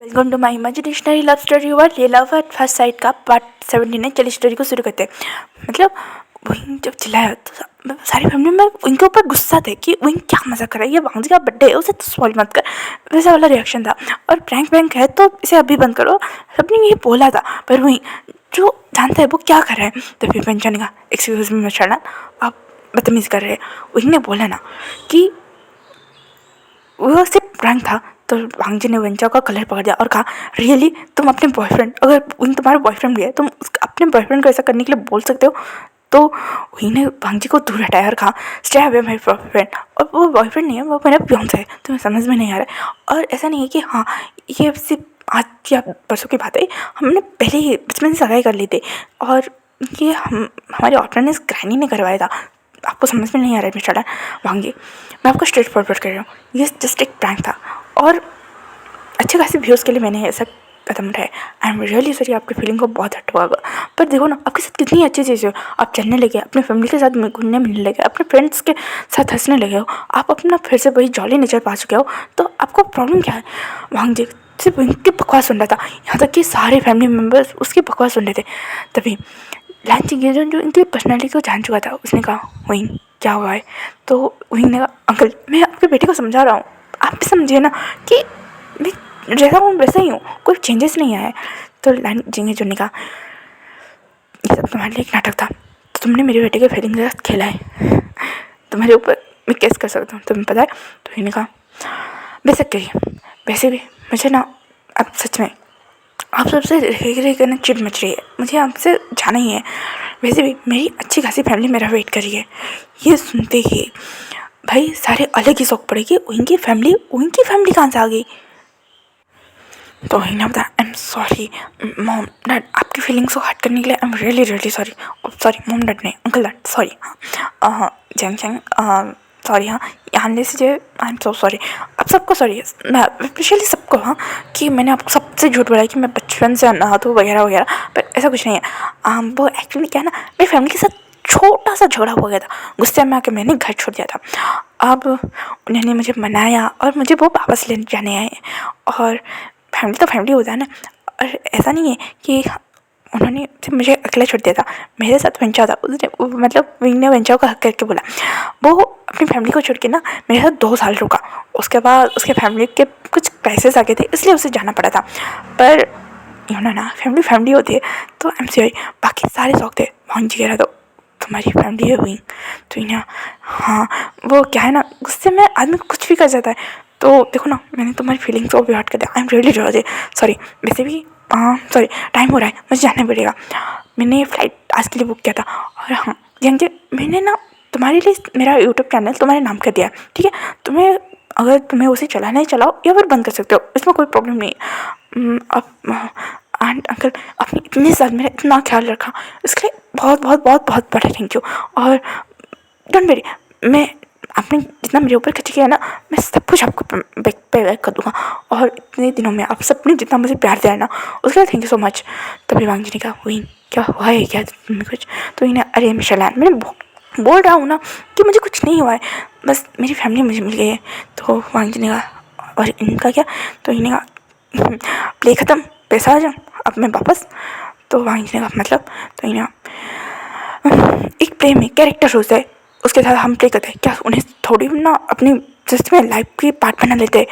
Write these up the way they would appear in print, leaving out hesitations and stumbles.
Welcome to my imaginationary love story world. ये love at first sight का part 17 है। चलिए स्टोरी को शुरू करते हैं। मतलब विंग जब चिल्लाया तो सारी फैमिली में विंग के ऊपर गुस्सा थे कि विंग क्या मजाक कर रहा है, ये वांगजी का बर्थडे है, उसे तो सॉरी मत कर, वैसा वाला रिएक्शन था। और प्रैंक वैंक है तो इसे अभी बंद करो, सबने ये बोला था। पर वहीं जो जानता है वो क्या कर रहा है। तो फिर पंचा ने कहा एक्सक्यूज मी मिस्टर नाथ, आप बदतमीज़ कर रहे हैं। विंग ने बोला ना कि वो सिर्फ प्रैंक था। तो वांगजी ने वेंचा का कलर पकड़ दिया और कहा रियली तुम अपने बॉयफ्रेंड, अगर उन तुम्हारा बॉयफ्रेंड भी है तुम अपने बॉयफ्रेंड को ऐसा करने के लिए बोल सकते हो। तो वही ने वांगजी को दूर हटाया और कहा स्टे अवे माय बॉयफ्रेंड। और वो बॉयफ्रेंड नहीं है, वो मेरा फियांसे है। तुम्हें समझ में नहीं आ रहा है। और ऐसा नहीं है कि हाँ ये सिर्फ आज या परसों की बात है, हमने पहले ही बचपन से सगाई कर ली थी। और ये हमारे ऑर्गेनाइज ग्रैनी ने करवाया था। आपको समझ में नहीं आ रहा है मिस्टर वांगी, मैं आपको स्ट्रेट फॉरवर्ड कर रहा हूँ, ये जस्ट एक प्रैंक था और अच्छे खासे व्यूज़ के लिए मैंने ऐसा कदम उठाया। आई एम रियली सॉरी, आपकी फीलिंग को बहुत हर्ट हुआ होगा। पर देखो ना आपके साथ कितनी अच्छी चीज़ है, आप चलने लगे, अपने फैमिली के साथ घूमने मिलने लगे, अपने फ्रेंड्स के साथ हंसने लगे हो, आप अपना फिर से वही जॉली नेचर पा चुके हो। तो आपको प्रॉब्लम क्या है। वांग जी सिर्फ उनकी बकवास सुन रहा था, यहाँ तक कि सारे फैमिली मेम्बर्स उसकी बकवास सुन रहे थे। तभी लंच इंगेजमेंट जो इनकी पर्सनैलिटी को जान चुका था, उसने कहा वहीं क्या हुआ है। तो वहीं ने कहा अंकल मैं आपके बेटे को समझा रहा हूँ, आप भी समझिए ना कि मैं जैसा हूँ वैसा ही हूँ, कोई चेंजेस नहीं आया है। तो लंच इंगेजमेंट ने कहा ये सब तुम्हारे लिए एक नाटक था, तो तुमने मेरे बेटे के फीलिंग के साथ खेला है, तुम्हारे ऊपर मैं केस कर सकता हूँ, तुम्हें पता है। तो इन्हें कहा बेशक करिए, वैसे भी मुझे ना अब सच में आप सबसे रह करना चिढ़ मच रही है, मुझे आपसे जाना ही है। वैसे भी मेरी अच्छी खासी फैमिली मेरा वेट कर रही है। ये सुनते ही भाई सारे अलग ही शौक पड़ेगी, उनकी फैमिली कहाँ से आ गई। तो ही ना बता I am sorry mom dad, आपकी फीलिंग्स को हर्ट करने के लिए I am really really sorry. Sorry mom dad नहीं अंकल डैड सॉरी। हाँ जैंग जैंग सॉरी। हाँ यहाँ से आई एम सो सॉरी, आप सबको सॉरी, स्पेशली सबको। हाँ कि मैंने आपको सबसे झूठ बोला कि मैं बचपन से अनाथ हूँ वगैरह वगैरह, पर ऐसा कुछ नहीं है। वो एक्चुअली क्या है ना, मेरी फैमिली के साथ छोटा सा झगड़ा हो गया था, गुस्से में आके मैंने घर छोड़ दिया था। अब उन्होंने मुझे मनाया और मुझे वो वापस लेने जाने आए। और फैमिली तो फैमिली होता है ना, और ऐसा नहीं है कि उन्होंने सिर्फ मुझे अकेला छोड़ दिया था, मेरे साथ वेंचा था। उसने मतलब विंग ने वेंचा को हक करके बोला, वो अपनी फैमिली को छोड़ के ना मेरे साथ 2 साल रुका। उसके बाद उसके फैमिली के कुछ क्राइसिस आ गए थे, इसलिए उसे जाना पड़ा था। पर ना फैमिली फैमिली होती है। तो आई एम सॉरी, बाकी सारे शौक थे वहाँ जी कह रहा तो तुम्हारी फैमिली है हुई तो ना। हाँ वो क्या है ना, गुस्से में आदमी कुछ भी कर जाता है। तो देखो ना मैंने तुम्हारी फीलिंग्स को भी हर्ट कर दिया, I am really really sorry. वैसे भी सॉरी टाइम हो रहा है, मुझे जाना पड़ेगा। मैंने फ्लाइट आज के लिए बुक किया था। और हाँ जंग मैंने ना तुम्हारे लिए मेरा यूट्यूब चैनल तुम्हारे नाम कर दिया है, ठीक है। तुम्हें अगर तुम्हें उसे चलाना है चलाओ या फिर बंद कर सकते हो, इसमें कोई प्रॉब्लम नहीं है। अब आंट अंकल आपने इतने साल मेरा इतना ख्याल रखा, इसके लिए बहुत बहुत बहुत बहुत बड़ा थैंक यू। और डोंट वरी, मैं आपने जितना मेरे ऊपर खर्च किया ना, मैं सब कुछ आपको पे बैक कर दूँगा। और इतने दिनों में आप सबने जितना मुझे प्यार दिया है ना, उसके लिए थैंक यू सो मच। तभी वांगी ने कहा वही क्या हुआ है क्या तुम्हें कुछ। तो इन्हें अरे मिशेल मैंने बोल रहा हूँ ना कि मुझे कुछ नहीं हुआ है, बस मेरी फैमिली मुझे मिल गई है। तो वांगी ने कहा और इनका क्या। तो इन्हें कहा प्ले ख़त्म, पैसा आ जाओ अब मैं वापस। तो वांगी ने कहा मतलब। तो इन्हें एक प्ले में कैरेक्टर होता है, उसके साथ हम प्ले करते हैं, क्या उन्हें थोड़ी ना अपनी जस्ट में लाइफ की पार्ट बना लेते हैं।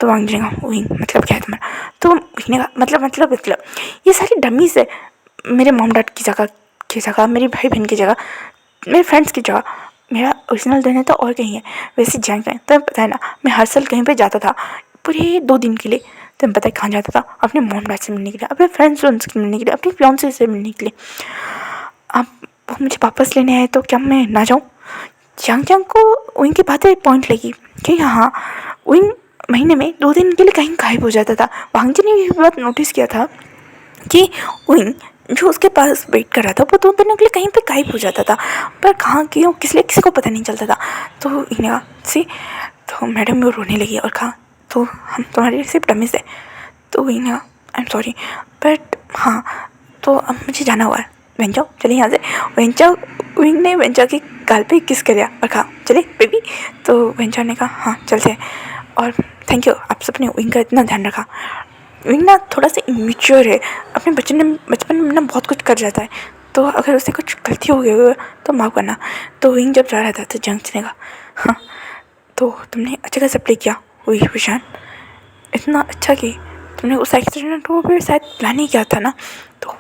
तो वांग जी ने कहा वही मतलब क्या है तुम्हारा। तो वही ने कहा मतलब ये सारी डमीज है, मेरे मॉम डैड की जगह मेरे भाई बहन की जगह, मेरे फ्रेंड्स की जगह मेरा ओरिजिनल देने तो और कहीं है। वैसे जैंग है तुम्हें पता है ना, मैं हर साल कहीं पर जाता था पूरे 2 दिन के लिए। तुम्हें पता है कहाँ जाता था, अपने मॉम डैड से मिलने के लिए, अपने फ्रेंड्स से मिलने के लिए, अपनी फियांसे से मिलने के लिए। अब वो मुझे वापस लेने आए तो क्या मैं ना जाऊँ। जंग को उनकी बातें पॉइंट लगी कि हाँ उन महीने में 2 दिन के लिए कहीं गायब हो जाता था। वांग जी ने भी बात नोटिस किया था कि विंग जो उसके पास वेट कर रहा था वो 2 दिनों के लिए कहीं पे गायब हो जाता था, पर कहाँ क्यों किस लिए किसी को पता नहीं चलता था। तो इन्हें कहा सी, तो मैडम वो रोने लगी और कहा तो हम तुम्हारी सिर्फ डमीज है। तो इन्हें कहा आई एम सॉरी बट हाँ तो अब मुझे जाना हुआ है, वेंचो चलिए यहाँ से। विंग ने वेंचा की गाल पे किस कर दिया और कहा चले बेबी। तो वेंचा ने कहा हाँ चलते हैं। और थैंक यू आप सबने विंग का इतना ध्यान रखा। विंग ना थोड़ा सा इमेच्योर है, अपने बचपन में ना बहुत कुछ कर जाता है, तो अगर उससे कुछ गलती हो गई तो माफ़ करना। तो विंग जब जा रहा था तो जंग ने कहा, हाँ तो तुमने अच्छा खासा प्ले किया वही विशान, इतना अच्छा कि तुमने उस एक्सीडेंट को भी शायद प्लान ही किया था ना। तो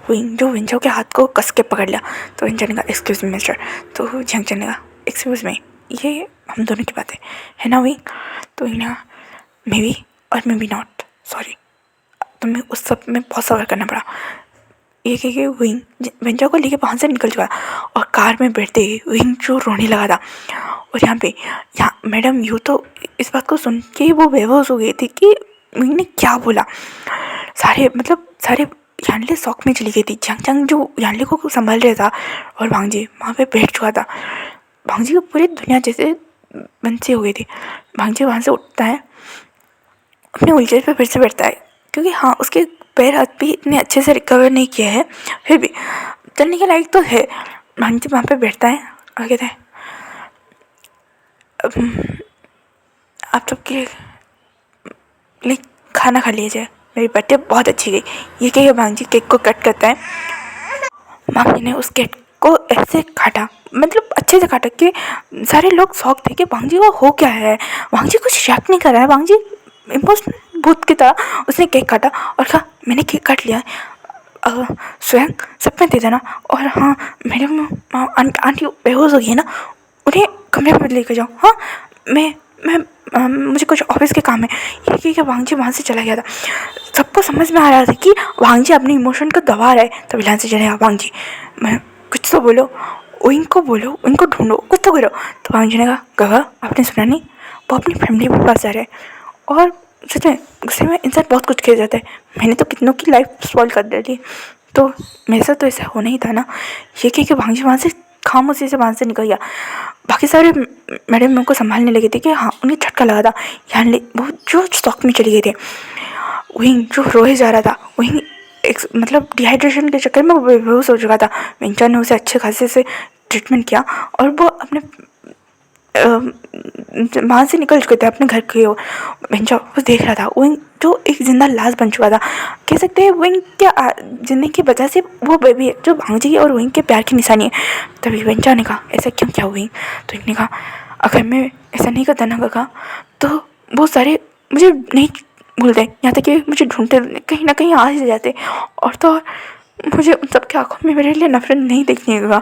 विंचो के हाथ को कस के पकड़ लिया। तो विंचो ने कहा एक्सक्यूज़ मी मिस्टर। तो जंग ने कहा एक्सक्यूज़ मी, ये हम दोनों की बात है ना विंग। तो विंग ने कहा मे बी और मे बी नॉट, सॉरी, तुम्हें उस सब में बहुत सफ़र करना पड़ा। ये कह के विंग वेंचो को लेके वहाँ से निकल चुका और कार में बैठते ही विंग जो रोने लगा था। और यहाँ मैडम यूँ तो इस बात को सुन के वो बेहोश हो गई थी कि विंग ने क्या बोला। सारे यानले शौक में चली गई थी। चंग जो यानले को संभाल रहा था और भांगजी वहाँ पे बैठ चुका था। भांगजी को पूरी दुनिया जैसे बंसी हो गई थी। भांगजी वहाँ से उठता है, अपने व्हीलचेयर पे फिर से बैठता है, क्योंकि हाँ उसके पैर हाथ भी इतने अच्छे से रिकवर नहीं किए हैं, फिर भी चलने के लायक तो है। भांगजी वहाँ पे बैठता है और कहता है आप सबके लिए खाना खा लीजिए, मेरी बर्थडे बहुत अच्छी गई। ये कह के भांगजी केक को कट करता है। मामी ने उस केक को ऐसे काटा, मतलब अच्छे से काटा कि सारे लोग शौक थे कि भांगजी को हो क्या है। भांगजी कुछ रिएक्ट नहीं कर रहा है। भांगजी इमोशनल भूत की तरह उसने केक काटा और कहा मैंने केक काट लिया है, स्वयं सब में दे देना। और हाँ मैडम आंटी बेहोश हो गई है ना, उन्हें कमरे में लेकर जाओ। हाँ मैं मुझे कुछ ऑफिस के काम है। ये कह के भांगजी वहाँ से चला गया था। सबको समझ में आ रहा था कि भांगजी अपने इमोशन को दबा रहा है। तभी लाइन से चलेगा भांगजी, मैं कुछ तो बोलो, इनको बोलो, इनको ढूंढो, कुछ तो करो। तो भांगजी ने कहा गवा आपने सुना नहीं, वो अपनी फैमिली के पास जा रहे हैं। और सच में गुस्से में इंसान बहुत कुछ खेल जाता है। मैंने तो कितनों की लाइफ स्पॉइल कर डाली, तो मेरे साथ तो ऐसा होना ही था ना। ये कह के भांगजी वहाँ से खामोशी से वहाँ से निकल गया। बाकी सारे मैडम मेरे को संभालने लगे थे कि हाँ उन्हें झटका लगा था। यहाँ वो जो स्टॉक में चले गए थे। वहीं जो रोए जा रहा था, वहीं मतलब डिहाइड्रेशन के चक्कर में वो बेहोश हो चुका था। वेंचर ने उसे अच्छे खासे से ट्रीटमेंट किया और वो अपने वहाँ से निकल चुके थे अपने घर के ओर। वेंचर वो देख रहा था, वो जो एक जिंदा लाश बन चुका था। कह सकते हैं विंग के जिंदगी की वजह से वो बेबी है जो भांगजी और विंग के प्यार की निशानी है। तभी वेंचर ने कहा ऐसा क्यों क्या हुई। तो इन्होंने कहा अगर मैं ऐसा नहीं करता ना काका तो वो सारे मुझे नहीं भूलते, यहाँ तक कि मुझे ढूंढते कहीं ना कहीं आ ही जाते। और तो मुझे उन सबकी आंखों में मेरे लिए नफरत नहीं देखने लगा।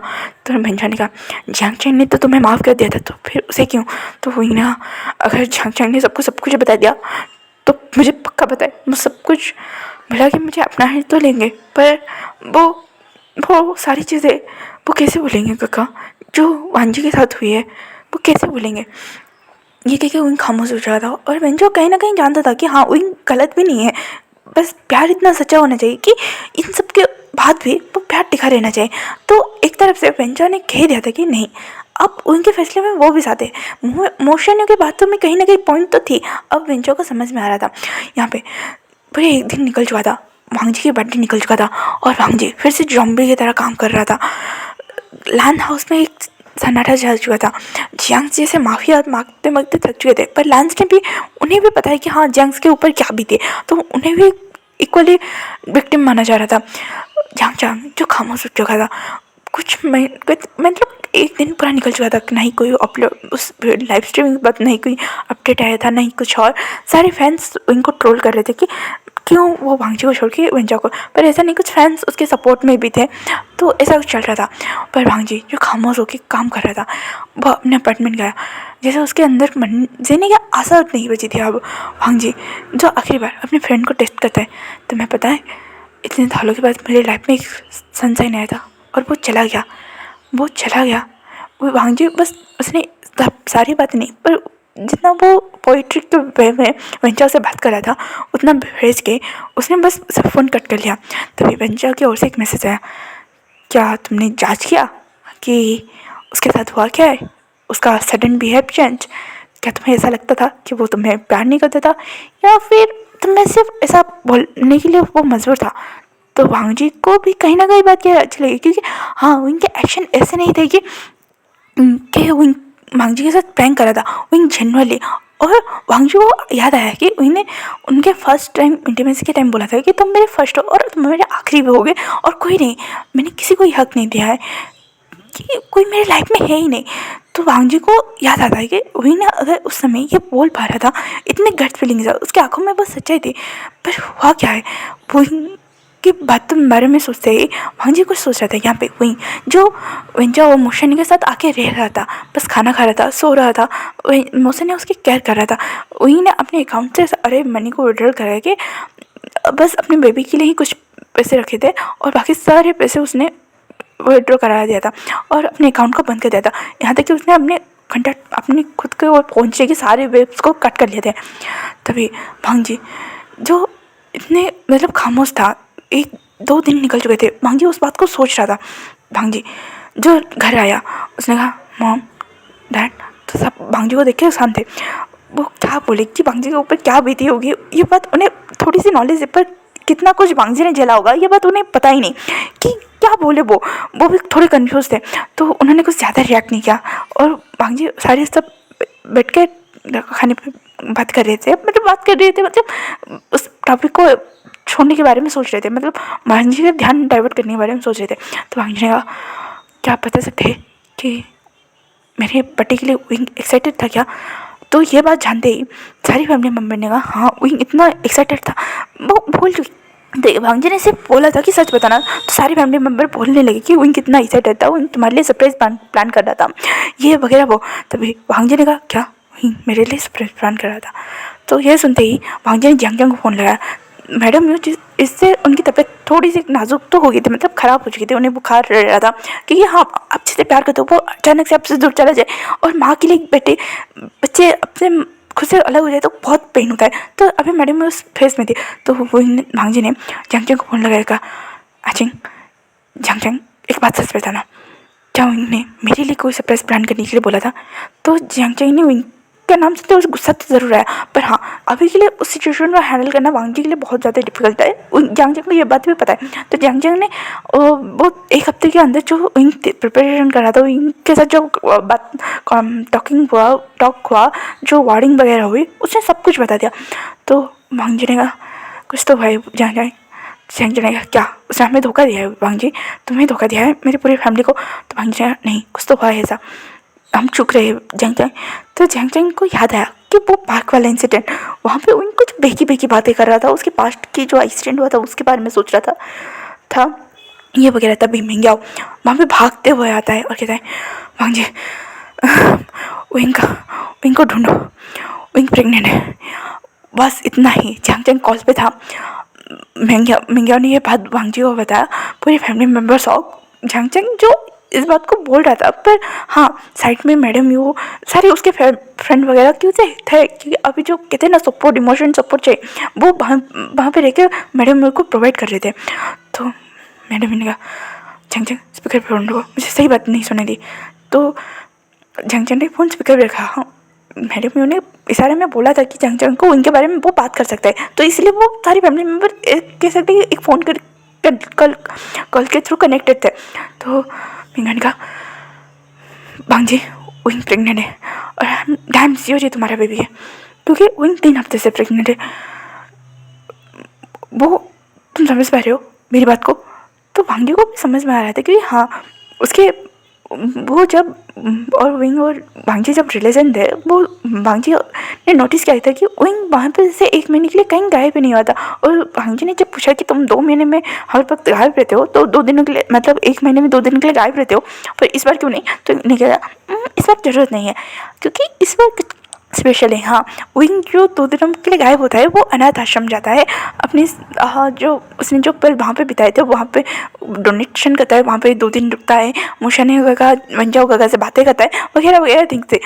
तो भेंचा ने कहा झांग चैन ने तो तुम्हें माफ़ कर दिया था, तो फिर उसे क्यों। तो वही ना, अगर झांग चैन ने सबको सब कुछ बता दिया तो मुझे पक्का पता है वो सब कुछ भला कि मुझे अपना ही तो लेंगे, पर वो सारी चीज़ें वो कैसे भूलेंगे काका, जो वांजी के साथ हुई है वो कैसे भूलेंगे। ये कह के विंग खामोश हो रहा था और वेंचो कहीं ना कहीं जानता था कि हाँ विंग गलत भी नहीं है, बस प्यार इतना सच्चा होना चाहिए कि इन सब के बाद भी वो प्यार टिका रहना चाहिए। तो एक तरफ से वेंचो ने कह दिया था कि नहीं, अब उनके फैसले में वो भी साथ है। मोशन की बातों में कहीं ना कहीं पॉइंट तो थी। अब वेंचो को समझ में आ रहा था। यहाँ पे पूरे एक दिन निकल चुका था, भांगजी की बर्थडे निकल चुका था और भांगजी फिर से जॉम्बी की तरह काम कर रहा था। लैंड हाउस में एक सन्नाटा चल चुका था। जियांग्स जैसे माफिया मांगते मांगते थक चुके थे, पर लैंस ने भी उन्हें भी पता है कि हाँ जियांग्स के ऊपर क्या बीते, तो उन्हें भी इक्वली विक्टिम माना जा रहा था। जियांग जो खामोश हो चुका था, कुछ मतलब एक दिन पूरा निकल चुका था, ना ही कोई अपलोड उस लाइव स्ट्रीमिंग पर नहीं कोई अपडेट आया था, नहीं कुछ और। सारे फैंस उनको ट्रोल कर रहे थे कि क्यों वो भांगजी को छोड़ के वेंचा को, पर ऐसा नहीं, कुछ फैंस उसके सपोर्ट में भी थे, तो ऐसा कुछ चल रहा था। पर भांगजी जो खामोश होकर काम कर रहा था वो अपने अपार्टमेंट गया, जैसे उसके अंदर मन जीने की आशा नहीं बची थी। अब भांगजी जो आखिरी बार अपने फ्रेंड को टेस्ट करता है, तो मैं पता है इतने सालों के बाद मेरी लाइफ में एक सनशाइन आया था और वो चला गया। वो भांगजी बस उसने सारी बात नहीं, पर जितना वो पोइट्री के वे में वेंचा से बात कर रहा था उतना भेज के उसने बस सब फ़ोन कट कर लिया। तभी वेंचा की ओर से एक मैसेज आया, क्या तुमने जांच किया कि उसके साथ हुआ क्या है, उसका सडन बिहेव चेंज। क्या तुम्हें ऐसा लगता था कि वो तुम्हें प्यार नहीं करता था, या फिर तुम्हें सिर्फ ऐसा बोलने के लिए वो मजबूर था। तो भांगजी को भी कहीं ना कहीं बात क्या अच्छी लगी, क्योंकि हाँ उनके एक्शन ऐसे नहीं थे कि विंग भांगजी के साथ प्रैंक करा था। विंग जनरली और वांगजू को याद आया कि उन्हें उनके फर्स्ट टाइम इंटीमेसी के टाइम बोला था कि तुम मेरे फर्स्ट हो और तुम मेरे आखिरी भी होगे, और कोई नहीं, मैंने किसी को हक नहीं दिया है कि कोई मेरे लाइफ में है ही नहीं। तो वांगजी को याद आता है कि वही ने अगर उस समय ये बोल पा रहा था, इतने गट फीलिंग्स है उसकी आंखों में, बस सच्चाई थी, पर हुआ क्या है, वही की बातों के बारे में सोचते ही वांगजी कुछ सोच रहा था यहाँ पे। वही जो वेंजा और मोशन के साथ आके रह रहा था, बस खाना खा रहा था, सो रहा था, वही मोशन ने उसकी केयर कर रहा था। वही ने अपने अकाउंट से अरे मनी को विड्रॉल करा के बस अपने बेबी के लिए ही कुछ पैसे रखे थे, और बाकी सारे पैसे उसने विड्रॉ करा दिया था और अपने अकाउंट को बंद कर दिया था। यहाँ तक कि उसने अपने कंटेक्ट अपने खुद के और पहुँचे के सारे वेब्स को कट कर लिए थे। तभी भांगजी जो इतने मतलब खामोश था, 1-2 दिन निकल चुके थे, भांगजी उस बात को सोच रहा था। भांगजी जो घर आया उसने कहा मॉम डैड, तो सब भांगजी को देख के शांत थे। वो क्या बोले कि भांगजी के ऊपर क्या बीती होगी, ये बात उन्हें थोड़ी सी नॉलेज है, पर कितना कुछ भांगजी ने झेला होगा ये बात उन्हें पता ही नहीं कि क्या बोले। वो भी थोड़े कंफ्यूज थे, तो उन्होंने कुछ ज़्यादा रिएक्ट नहीं किया। और भांगजी सारे सब बैठ के खाने पे बात कर रहे थे, मतलब उस टॉपिक को छोड़ने के बारे में सोच रहे थे, मतलब भांगजी का ध्यान डाइवर्ट करने के बारे में सोच रहे थे। तो भांगजी ने कहा क्या आप बता सकते हैं कि मेरे बर्थडे के लिए विंग एक्साइटेड था क्या? तो ये बात जानते ही सारी फैमिली मेम्बर ने कहा हाँ विंग इतना एक्साइटेड था, वो भूल चुकी। भांगजी ने सिर्फ बोला था कि सच बताना, तो सारी फैमिली मेम्बर बोलने लगे कि विंग कितना एक्साइटेड था, विंग तुम्हारे लिए सरप्राइज प्लान कर रहा था, ये वगैरह वो। तभी भांगजी ने कहा क्या विंग मेरे लिए सरप्राइज प्लान कर रहा था? तो ये सुनते ही भांगजी ने जंग को फ़ोन लगाया। मैडम यू इससे उनकी तबीयत थोड़ी सी नाजुक तो हो गई थी, मतलब ख़राब हो चुकी थी, उन्हें बुखार रह रहा था क्योंकि हाँ आप जिससे प्यार करते हो वो अचानक से आपसे दूर चला जाए, और माँ के लिए बच्चे अपने खुद से अलग हो जाए तो बहुत पेन होता है। तो अभी मैडम उस फेस में थी, तो वो भांगजी ने जंग को फ़ोन लगाया, कहा आचिंग जंग एक बात सच बताना, क्या विंग ने मेरे लिए कोई सरप्राइज प्लान करने के लिए बोला था? तो जंग ने विंग का नाम सुनते उसे गुस्सा तो ज़रूर आया, पर हाँ अभी के लिए उस सिचुएशन को हैंडल करना वांगजी के लिए बहुत ज़्यादा डिफिकल्ट है। जंग को ये बात भी पता है। तो जंग ने वो 1 हफ्ते के अंदर जो विंग प्रिपरेशन कर रहा था, विंग के साथ जो बात टॉक हुआ, जो वार्डिंग वगैरह हुई, उसने सब कुछ बता दिया। तो वांगजी ने कहा कुछ तो भाई जंग ने कहा क्या उसने हमें धोखा दिया है? वांगजी तुम्हें धोखा दिया है मेरी पूरी फैमिली को? तो वांगजी ने कहा नहीं कुछ तो हुआ है ऐसा, हम चुप रहे जंग। तो जंग को याद आया कि वो पार्क वाला इंसिडेंट, वहाँ पे उन कुछ बेकी बातें कर रहा था, उसके पास्ट की जो एक्सीडेंट हुआ था उसके बारे में सोच रहा था ये वगैरह। तभी मिंग्याओ वहाँ पे भागते हुए आता है और कहता है वांगजी विंग को ढूंढो, विंग प्रेग्नेंट है, बस इतना ही। जंग कॉल पे था। मिंग्याओ ने ये बात वांगजी को बताया। पूरी फैमिली मेम्बर्स और जंग जो इस बात को बोल रहा था, पर हाँ साइड में मैडम यू सारे उसके फ्रेंड वगैरह क्यों थे क्योंकि अभी जो कहते हैं ना सपोर्ट, इमोशन सपोर्ट चाहिए, वो वहाँ पे रह के मैडम यू को प्रोवाइड कर रहे थे। तो मैडम ने कहा जंग स्पीकर पर फोन रखो, मुझे सही बात नहीं सुने दी। तो जंग ने फ़ोन स्पीकर पर रखा। हाँ मैडम यू ने इशारे में बोला था कि जंग को उनके बारे में वो बात कर सकता है, तो इसलिए वो सारी फैमिली मेम्बर कह सकते हैं एक फ़ोन कॉल के थ्रू कनेक्टेड थे। तो मिंगा ने कहा वांगजी विंग प्रेग्नेंट है और डैम सीओ जी तुम्हारा बेबी है, क्योंकि विंग 3 हफ्ते से प्रेग्नेंट है। वो तुम समझ पा रहे हो मेरी बात को? तो वांगजी को भी समझ में आ रहा था कि हाँ उसके वो जब और विंग और वांगजी जब रिलेशन थे, वो वांगजी ने नोटिस किया था कि विंग वहाँ पे से 1 महीने के लिए कहीं गायब ही नहीं हुआ था। और वांगजी ने जब पूछा कि तुम 2 महीने में हर वक्त गायब रहते हो, तो 2 दिनों के लिए मतलब 1 महीने में 2 दिन के लिए गायब रहते हो, पर इस बार क्यों नहीं? तो नहीं कहा इस बार ज़रूरत नहीं है क्योंकि इस बार स्पेशल है। हाँ विंग जो 2 दिनों के लिए गायब होता है वो अनाथ आश्रम जाता है, अपने जो उसने जो पल वहाँ पे बिताए थे वहाँ पे डोनेशन करता है, वहाँ पे 2 दिन रुकता है, मुशाने गगा वंजाओ गगा से बातें करता है वगैरह वगैरह थिंग्स थे।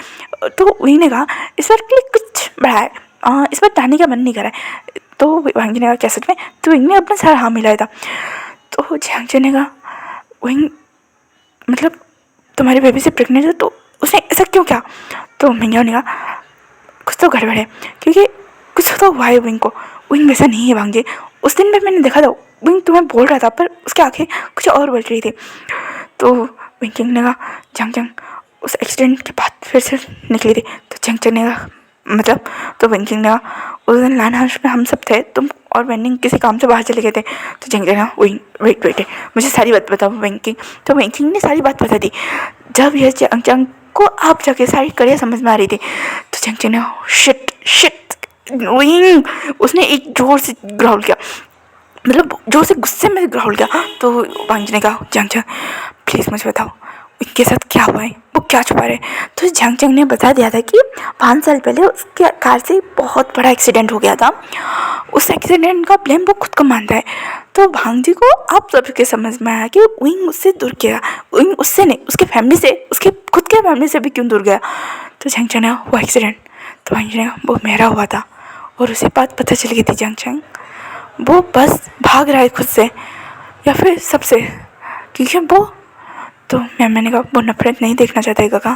तो विंग ने कहा इस बार के लिए कुछ बढ़ाए, इस बार जाने का मन नहीं करा है। तो वांगजी ने कहा क्या सच में? तो विंग ने अपना सारा हाँ मिलाया था। तो झांगजी ने कहा विंग मतलब तुम्हारी बेबी से प्रेग्नेंट है, तो उसने ऐसा क्यों किया? तो मिंग्याओ ने कहा कुछ तो गड़बड़ है, क्योंकि कुछ तो हुआ है विंग को, विंग वैसा नहीं है वांगजी। उस दिन में मैंने देखा था विंग तुम्हें बोल रहा था, पर उसकी आंखें कुछ और बोल रही थी। तो विंग ने कहा जंग उस एक्सीडेंट के बाद फिर से निकली थी। तो जंग ने कहा मतलब तो वेंकिंग ने उस दिन लान हाउस में हम सब थे, तुम और वेंकिंग किसी काम से बाहर चले गए थे। तो जंग ने वेट वेट मुझे सारी बात बताओ वेंकिंग। तो वेंकिंग ने सारी बात बता दी। जब यह जंग को आप जाके सारी कड़िया समझ में आ रही थी तो जंग ने शिट शिट विंग, उसने एक जोर से ग्राउल किया, मतलब जोर से गुस्से में ग्राउल किया। तो वांग ने कहा जंग प्लीज़ मुझे बताओ इनके साथ क्या हुआ है, वो क्या छुपा रहे। तो जंग ने बता दिया था कि 5 साल पहले उसके कार से बहुत बड़ा एक्सीडेंट हो गया था। उस एक्सीडेंट का ब्लेम वो खुद को मानता है। तो भांग जी को आप सबके समझ में आया कि विंग उससे दूर गया, विंग उससे नहीं उसके फैमिली से, उसके खुद के फैमिली से भी क्यों दूर गया। तो जंग ने वो एक्सीडेंट, तो भांग जी ने वो मेरा हुआ था और उसे बात पता चल गई थी। जंग वो बस भाग रहा है खुद से या फिर सबसे, क्योंकि वो तो मैंने कहा वो नफरत नहीं देखना चाहता है काका,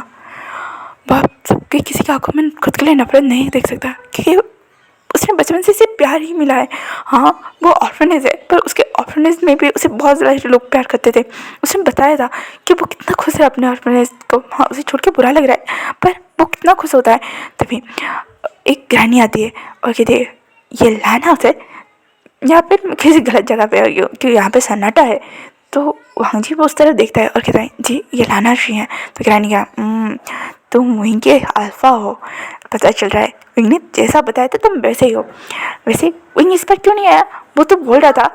वह सबके किसी की आंखों में खुद के लिए नफरत नहीं देख सकता, क्योंकि उसने बचपन से इसे प्यार ही मिला है। हाँ वो ऑर्फनेज है, पर उसके ऑर्फनेज में भी उसे बहुत ज़्यादा लोग प्यार करते थे। उसने बताया था कि वो कितना खुश है अपने ऑर्फनेज को। हाँ उसे छोड़ के बुरा लग रहा है पर वो कितना खुश होता है। तभी एक ग्रैनी आती है और कहती है ये लान हाउस है, यहाँ पे किसी गलत जगह पे आई हो क्योंकि यहाँ पे सन्नाटा है। तो वांग जी वो उस तरफ देखता है और कहता है जी ये लाना श्री है। तो ग्रैनी का तुम विंग के अल्फा हो, पता चल रहा है। विंग ने जैसा बताया था तुम वैसे ही हो। वैसे विंग इस पर क्यों नहीं आया, वो तो बोल रहा था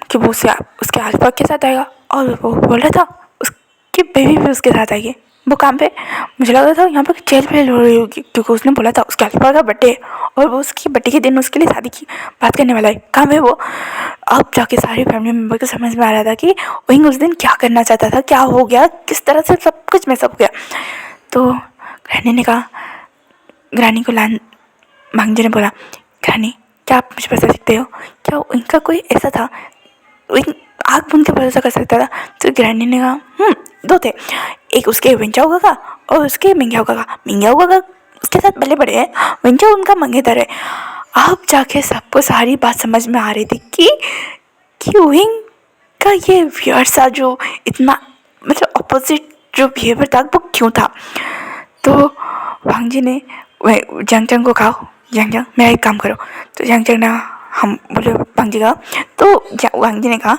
कि वो उसके अल्फा के साथ आएगा, और वो बोल रहा था उसकी बेबी भी उसके साथ आएगी। वो काम पे मुझे लगा था यहाँ पर चेल फेल हो रही होगी, क्योंकि उसने बोला था उसके अल्फा का बर्थडे है और वो उसकी बर्थडे के दिन उसके लिए शादी की बात करने वाला है। कहाँ है वो। अब जाके सारे फैमिली मेम्बर को समझ में आ रहा था कि विंग उस दिन क्या करना चाहता था, क्या हो गया, किस तरह से सब कुछ मैसअप हो गया। तो ग्रैनी ने कहा, ग्रैनी को वांग जी ने बोला ग्रैनी क्या आप मुझे बता सकते हो क्या इनका कोई ऐसा था, आग बुन के भरोसा कर सकता था। तो ग्रैनी ने कहा 2 थे, एक उसके विंचाओ काका और उसके मिंग्याओ काका। मिंग्याओ काका उसके साथ भले बड़े हैं, विंचाओ उनका मंगेतर है। अब जाके सबको सारी बात समझ में आ रही थी कि विंग का ये वियर सा जो इतना मतलब अपोजिट जो बिहेवियर था वो क्यों था। तो वांग जी ने जंग को कहा जंग मेरा एक काम करो। तो जंग ने हम बोले वांग जी का, तो वांग जी ने कहा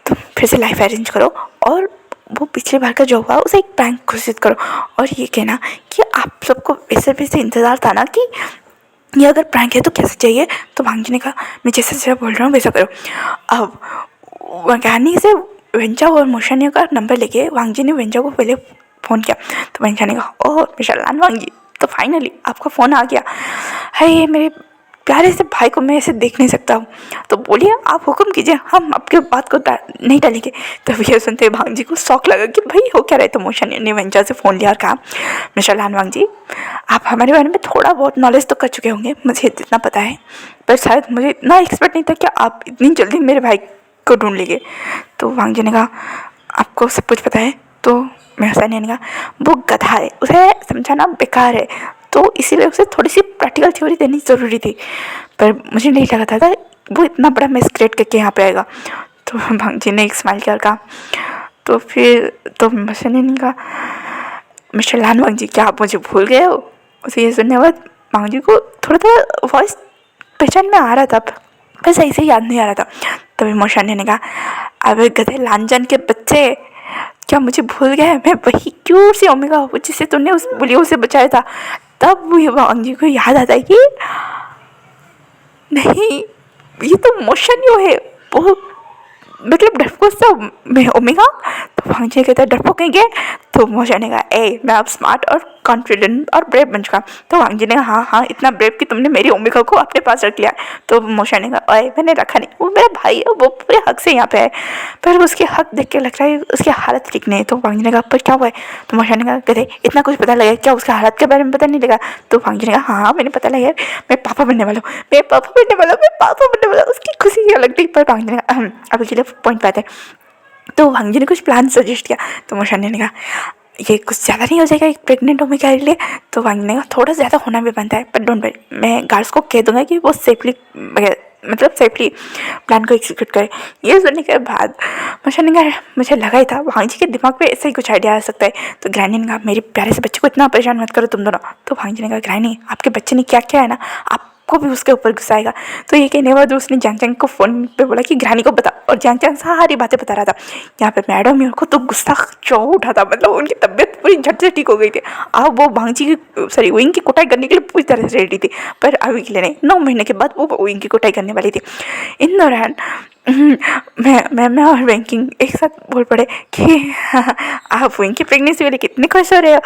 तुम फिर से लाइफ अरेंज करो और वो पिछली बार का जो हुआ उसे एक प्रैंक घोषित करो और ये कहना कि आप सबको वैसे इंतज़ार था ना कि ये अगर प्रैंक है तो कैसे चाहिए। तो वांग जी ने कहा मैं जैसा जैसा बोल रहा हूँ वैसा करो। अब वैज्ञानिक से वेंचा और मोशानिया का नंबर लेके वांग जी ने वेंचा को पहले फ़ोन किया। तो वेंचा ने कहा ओह मिस्टर लान वांग जी, तो फाइनली आपका फ़ोन आ गया है। मेरे प्यारे से भाई को मैं ऐसे देख नहीं सकता हूँ, तो बोलिए आप हुक्म कीजिए, हम आपके बात को नहीं टालेंगे। तब ये सुनते भांग जी को शौक लगा कि भाई हो क्या रहे। तो मोशन ने वेंचा से फ़ोन लिया और कहा मिस्टर लान वांग जी आप हमारे बारे में थोड़ा बहुत नॉलेज तो कर चुके होंगे, मुझे इतना पता है, पर शायद मुझे इतना एक्सपेक्ट नहीं था कि आप इतनी जल्दी मेरे भाई को ढूंढ लेंगे। तो वांग जी ने कहा आपको सब कुछ पता है। तो मेहसा ने कहा वो गधा है, उसे समझाना बेकार है, तो इसीलिए उसे थोड़ी सी प्रैक्टिकल थ्योरी देनी ज़रूरी थी, पर मुझे नहीं लगा था वो इतना बड़ा मेस क्रिएट करके यहाँ पे आएगा। तो भांग जी ने एक स्माइल किया कहा तो फिर तो मेहसा ने कहा मिस्टर लान वांग जी क्या आप मुझे भूल गए हो। उसे ये सुनने के बाद वांग जी को थोड़ा थोड़ा वॉइस पहचान में आ रहा था पर सही से याद नहीं आ रहा था। तभी मोशानी ने कहा अबे गधे लानजान के बच्चे क्या मुझे भूल गए, मैं वही क्यूट सी ओमेगा हूँ जिससे तुमने उस बुलियों से बचाया था। तब वो वांग जी को याद आता है कि नहीं ये तो मोशानियो है, वो मतलब डरपोक सा ओमेगा। तो वांग जी कहता है डरपोक कहीं गए। तो मोशा ने कहा ए मैं अब स्मार्ट और कॉन्फिडेंट और ब्रेव बन चुका। तो वांग जी ने कहा हाँ इतना ब्रेव कि तुमने मेरी ओमेगा को अपने पास रख लिया। तो मोशा ने कहा ओए मैंने रखा नहीं, वो मेरा भाई है, वो पूरे हक से यहाँ पे है, पर उसके हक देख के लग रहा है उसकी हालत ठीक नहीं है। तो वांग जी ने कहा पर क्या हुआ है। तो मोशा ने कहा कहते इतना कुछ पता लगा क्या, उसके हालत के बारे में पता नहीं लगा। तो वांग जी ने कहा हाँ मैंने पता लगा मैं पापा बनने वाला हूँ, मैं पापा बनने वाला हूँ, मैं पापा बनने वाला हूँ। उसकी खुशी अलग थी। पर वांग जी ने कहा अभी के लिए पॉइंट पाते। तो वांग जी ने कुछ प्लान सजेस्ट किया। तो मोशानी ने कहा ये कुछ ज़्यादा नहीं हो जाएगा एक प्रेग्नेंट ओमेगा के लिए। तो वांग ने कहा थोड़ा ज़्यादा होना भी बनता है, पर डोंट वरी मैं गार्ड्स को कह दूँगा कि वो सेफली मतलब सेफली प्लान को एग्जीक्यूट करे। ये सुनने के बाद मुझे लगा ही था भांजी के दिमाग में ऐसा ही कुछ आइडिया आ सकता है। तो ग्रैनी ने कहा मेरे प्यारे से बच्चे को इतना परेशान मत करो तुम दोनों। तो भांजी ने कहा ग्रैनी आपके बच्चे ने क्या किया है ना, आपको भी उसके ऊपर गुस्सा आएगा। तो ये कहने के बाद उसने जैंग चैंग को फ़ोन पे बोला कि ग्रैनी को बता, और जैंग चैंग सारी बातें बता रहा था। यहाँ पे मैडम मेरे को तो गुस्सा चौ उठा था, मतलब उनकी तबीयत पूरी झट से ठीक हो गई थी। अब वो भांजी की विंग की कुटाई करने के लिए पूरी तरह से रेडी थी, पर अभी के लिए नहीं, 9 महीने के बाद वो विंग की कुटाई करने वाली थी। इन दौरान मैं और बैंकिंग एक साथ बोल पड़े कि आप विंग की प्रेगनेंसी वाले कितने खुश हो रहे हो।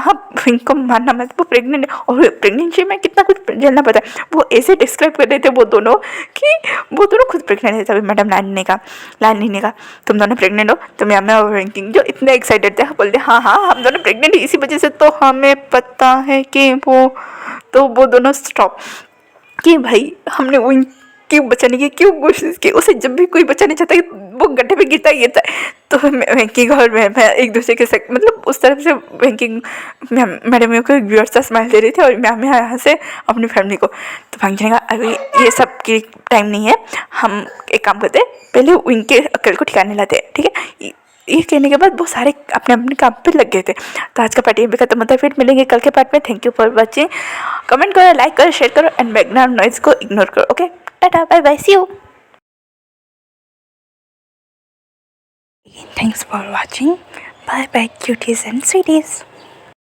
आप विंग को मानना मत, वो प्रेग्नेंट है और प्रेगनेंसी में कितना कुछ झेलना पड़ता है। वो ऐसे डिस्क्राइब कर रहे थे वो दोनों कि वो दोनों खुद प्रेग्नेंट है। तभी मैडम लानी ने कहा तुम दोनों प्रेग्नेंट हो। तो मैं और बैंकिंग जो इतने एक्साइटेड थे बोलते हाँ हम दोनों प्रेग्नेंट है, इसी वजह से तो हमें पता है कि वो दोनों स्टॉप कि भाई हमने वो क्यों बचाने की क्यों कोशिश की। उसे जब भी कोई बचाने चाहता है वो गड्ढे पे गिरता ही गिरता है। तो बैंकिंग और मैं एक दूसरे के साथ मतलब उस तरफ से बैंकिंग मैडम को व्यूअर्स सा स्माइल दे रही थी और मैं यहाँ से अपनी फैमिली को। तो बैंकिंग ने कहा अभी ये सब की टाइम नहीं है, हम एक काम करते हैं पहले उनके अक्ल को ठिकाने लाते हैं, ठीक है। ये कहने के बाद वो सारे अपने अपने काम पे लग गए थे। तो आज का पार्ट यहीं पे खत्म होता है, फिर मिलेंगे कल के पार्ट में। Thank you for watching. Comment करो, लाइक करो, शेयर करो एंड बैकग्राउंड नॉइज को इग्नोर करो। Okay, tata, bye bye, see you. Thanks for watching, bye bye cuties and स्वीटीज।